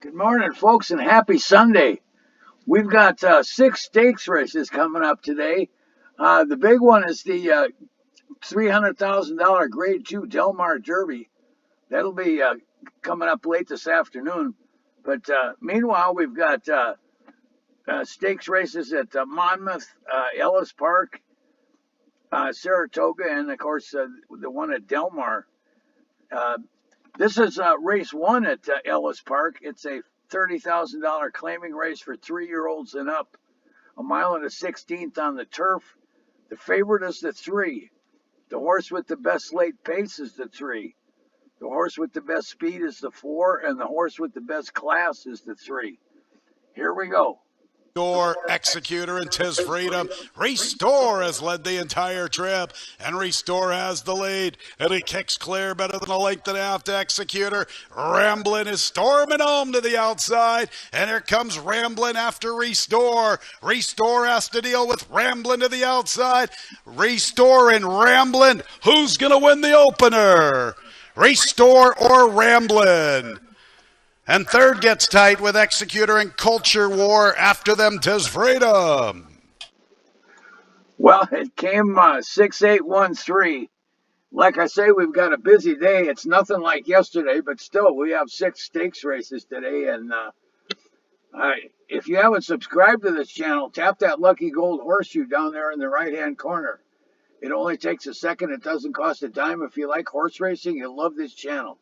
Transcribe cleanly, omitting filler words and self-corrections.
Good morning, folks, and happy Sunday. We've got 6 stakes races coming up today. The big one is the $300,000 Grade 2 Del Mar Derby. That'll be coming up late this afternoon. But meanwhile, we've got stakes races at Monmouth, Ellis Park, Saratoga, and of course the one at Del Mar. Uh, This is race one at Ellis Park. It's a $30,000 claiming race for 3-year-olds and up. A mile and a 16th on the turf. The favorite is the 3. The horse with the best late pace is the 3. The horse with the best speed is the 4. And the horse with the best class is the 3. Here we go. Restore, Executor, and Tis Freedom. Restore has led the entire trip, and Restore has the lead, and he kicks clear better than a length and a half to Executor. Ramblin is storming home to the outside, and here comes Ramblin after Restore. Restore has to deal with Ramblin to the outside. Restore and Ramblin, who's going to win the opener? Restore or Ramblin? And third gets tight with Executor and Culture War. After them, 'Tis Freedom. Well, it came 6-8-1-3. Like I say, we've got a busy day. It's nothing like yesterday, but still, we have 6 stakes races today. And if you haven't subscribed to this channel, tap that lucky gold horseshoe down there in the right-hand corner. It only takes a second. It doesn't cost a dime. If you like horse racing, you'll love this channel.